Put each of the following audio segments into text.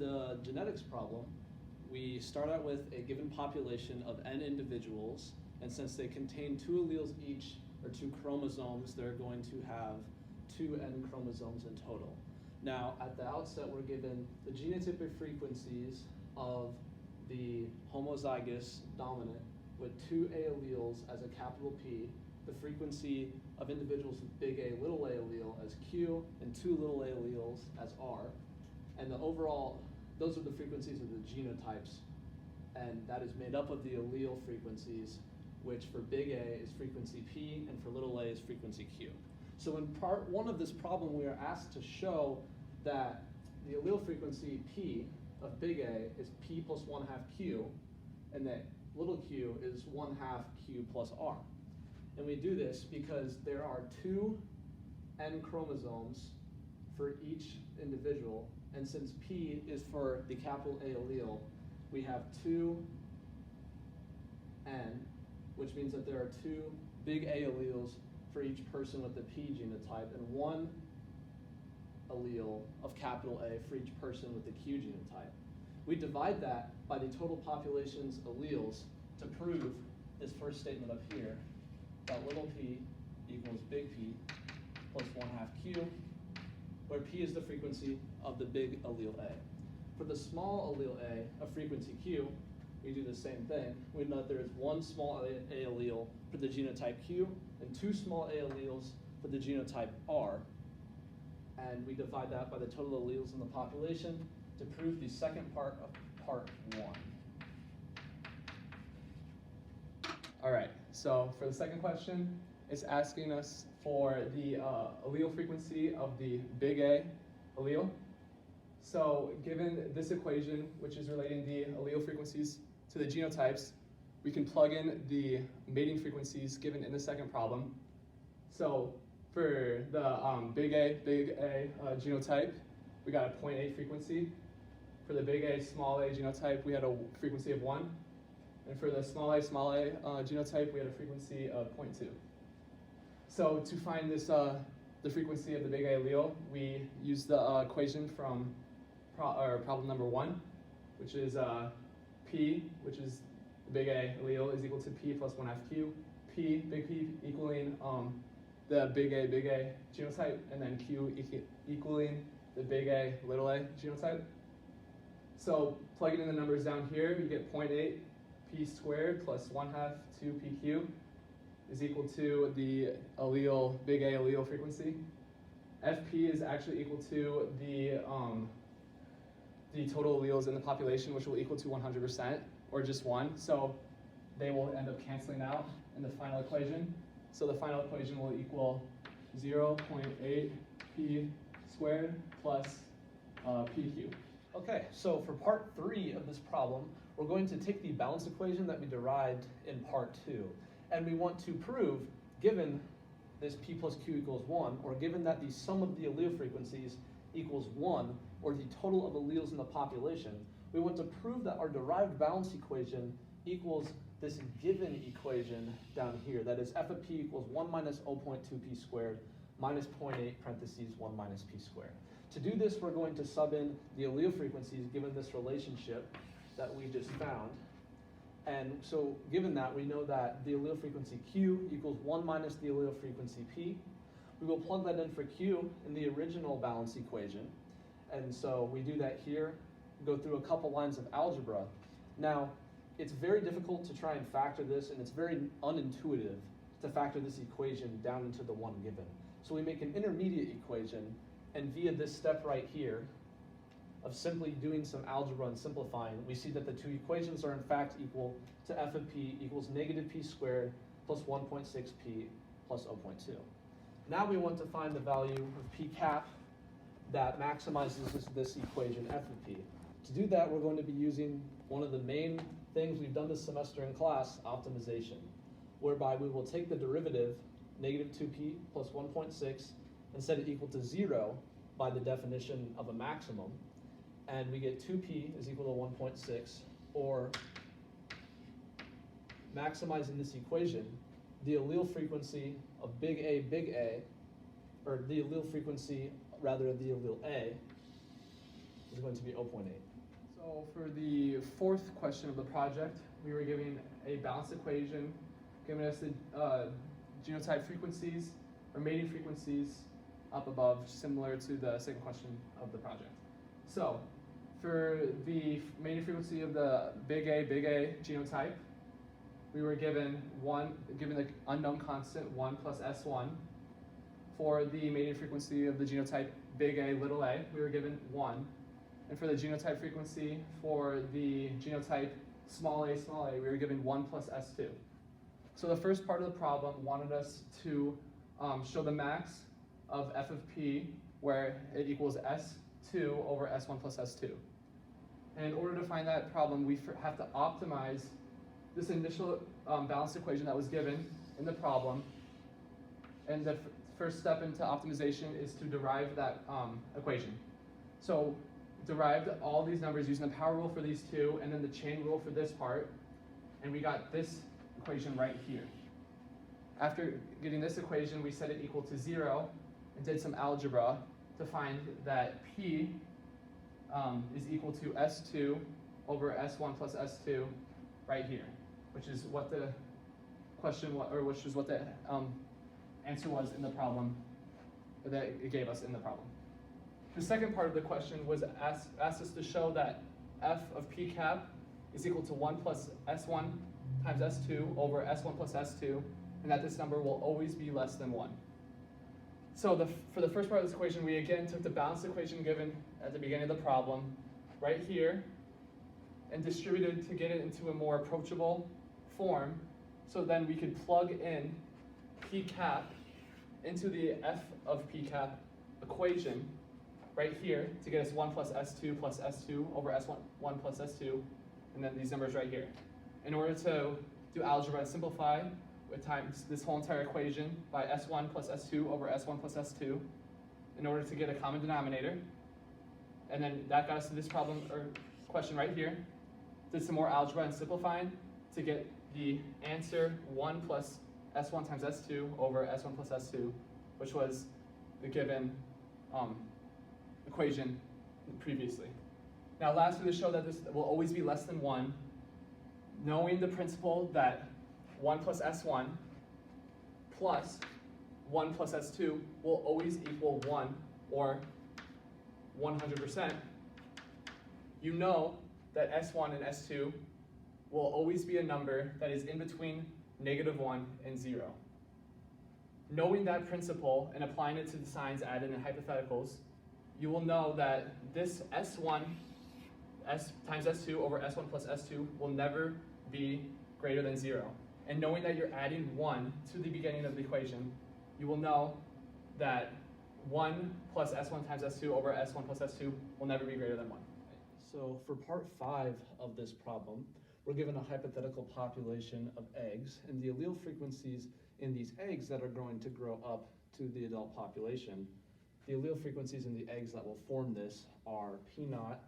the genetics problem, we start out with a given population of n individuals, and since they contain 2 alleles each, or 2 chromosomes, they're going to have 2 n chromosomes in total. Now, at the outset, we're given the genotypic frequencies of the homozygous dominant with 2 A alleles as a capital P, the frequency of individuals with big A, little a allele as Q, and 2 little a alleles as R. And the overall, those are the frequencies of the genotypes, and that is made up of the allele frequencies, which for big A is frequency P, and for little a is frequency Q. So in part 1 of this problem, we are asked to show that the allele frequency P of big A is P plus 1/2 Q, and that little q is 1/2 Q plus R. And we do this because there are 2 N chromosomes for each individual, and since P is for the capital A allele, we have 2 N, which means that there are 2 big A alleles for each person with the P genotype, and 1 allele of capital A for each person with the Q genotype. We divide that by the total population's alleles to prove this first statement up here, that little p equals big P plus 1/2 Q, where P is the frequency of the big allele A. For the small allele A of frequency Q, we do the same thing. We know that there is 1 small A allele for the genotype Q and 2 small A alleles for the genotype R, and we divide that by the total alleles in the population to prove the second part of part 1. All right, so for the second question, it's asking us for the allele frequency of the big A allele. So given this equation, which is relating the allele frequencies to the genotypes, we can plug in the mating frequencies given in the second problem. So for the big A genotype, we got a 0.8 frequency. For the big A, small a genotype, we had a frequency of 1. And for the small a genotype, we had a frequency of 0.2. So to find this, the frequency of the big A allele, we use the equation from problem number 1, which is P, which is the big A allele, is equal to P plus 1/2 Q. Big P equaling the big A genotype, and then Q equaling the big A, little a genotype. So plugging in the numbers down here, you get 0.8 P squared plus 1/2 2PQ is equal to the big A allele frequency. FP is actually equal to the total alleles in the population, which will equal to 100%, or just 1. So they will end up canceling out in the final equation. So the final equation will equal 0.8 P squared plus PQ. Okay, so for part 3 of this problem, we're going to take the balance equation that we derived in part 2, and we want to prove, given this P plus Q equals 1, or given that the sum of the allele frequencies equals 1, or the total of alleles in the population, we want to prove that our derived balance equation equals this given equation down here, that is f of p equals 1 minus 0.2 p squared minus 0.8 parentheses 1 minus p squared. To do this, we're going to sub in the allele frequencies given this relationship that we just found. And so given that, we know that the allele frequency Q equals 1 minus the allele frequency P. We will plug that in for Q in the original balance equation. And so we do that here, go through a couple lines of algebra. Now, it's very difficult to try and factor this, and it's very unintuitive to factor this equation down into the one given. So we make an intermediate equation, and via this step right here of simply doing some algebra and simplifying, we see that the two equations are in fact equal to f of p equals negative p squared plus 1.6p plus 0.2. Now we want to find the value of p cap that maximizes this equation f of p. To do that, we're going to be using one of the main things we've done this semester in class, optimization, whereby we will take the derivative, negative 2p plus 1.6, and set it equal to 0 by the definition of a maximum, and we get 2p is equal to 1.6, or maximizing this equation, the allele frequency of big A, or the allele frequency, rather, of the allele A, is going to be 0.8. So for the fourth question of the project, we were giving a balanced equation, giving us the genotype frequencies or mating frequencies up above, similar to the second question of the project. So for the mating frequency of the big A genotype, we were given the unknown constant 1 plus S1. For the mating frequency of the genotype big A, little a, we were given 1. And for the genotype frequency for the genotype small a, we were given 1 plus S2. So the first part of the problem wanted us to show the max of f of p, where it equals S2 over S1 plus S2. And in order to find that problem, we have to optimize this initial balanced equation that was given in the problem. And the first step into optimization is to derive that equation. So derived all these numbers using the power rule for these two, and then the chain rule for this part, and we got this equation right here. After getting this equation, we set it equal to 0 and did some algebra to find that P is equal to S2 over S1 plus S2 right here, which is what the question was, or which is what the answer was in the problem that it gave us in the problem. The second part of the question was asked us to show that f of p cap is equal to 1 plus S1 times S2 over S1 plus S2, and that this number will always be less than 1. So for the first part of this equation, we again took the balanced equation given at the beginning of the problem right here and distributed to get it into a more approachable form, so then we could plug in p cap into the f of p cap equation right here to get us 1 plus S2 over S1 plus S2, and then these numbers right here. In order to do algebra and simplify, we times this whole entire equation by S1 plus S2 over S1 plus S2 in order to get a common denominator. And then that got us to this problem or question right here. Did some more algebra and simplifying to get the answer 1 plus S1 times S2 over S1 plus S2, which was the given equation previously. Now lastly, to show that this will always be less than 1, knowing the principle that 1 plus S1 plus 1 plus S2 will always equal 1, or 100%, you know that S1 and S2 will always be a number that is in between -1 and 0. Knowing that principle and applying it to the signs added in hypotheticals, you will know that this S1 times S2 over S1 plus S2 will never be greater than 0. And knowing that you're adding 1 to the beginning of the equation, you will know that 1 plus S1 times S2 over S1 plus S2 will never be greater than 1. So for part 5 of this problem, we're given a hypothetical population of eggs and the allele frequencies in these eggs that are going to grow up to the adult population. The allele frequencies in the eggs that will form this are P naught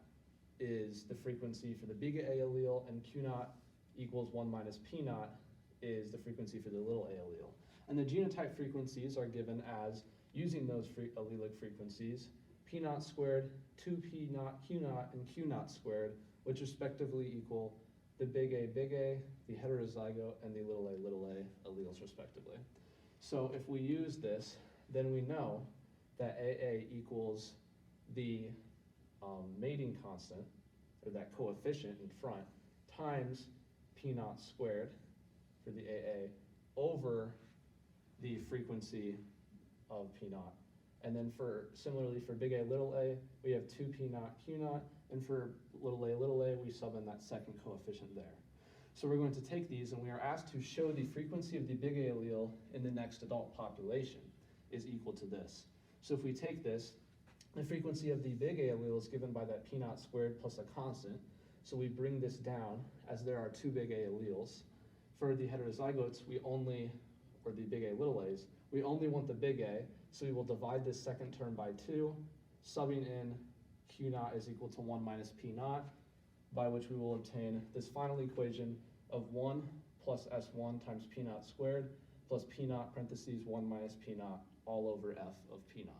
is the frequency for the big A allele, and Q naught equals 1 minus P naught is the frequency for the little a allele. And the genotype frequencies are given as, using those allelic frequencies, P naught squared, 2P naught, Q naught, and Q naught squared, which respectively equal the big A, the heterozygote, and the little a alleles respectively. So if we use this, then we know that AA equals the mating constant, or that coefficient in front, times P naught squared for the AA over the frequency of P naught. And then similarly for big A, little a, we have 2P naught, Q naught, and for little a, we sub in that second coefficient there. So we're going to take these, and we are asked to show the frequency of the big A allele in the next adult population is equal to this. So if we take this, the frequency of the big A allele is given by that P naught squared plus a constant. So we bring this down as there are two big A alleles. For the heterozygotes, or the big A little a's, we only want the big A, so we will divide this second term by 2, subbing in Q naught is equal to 1 minus P naught, by which we will obtain this final equation of 1 plus S1 times P naught squared plus P naught parentheses 1 minus P naught all over F of P naught.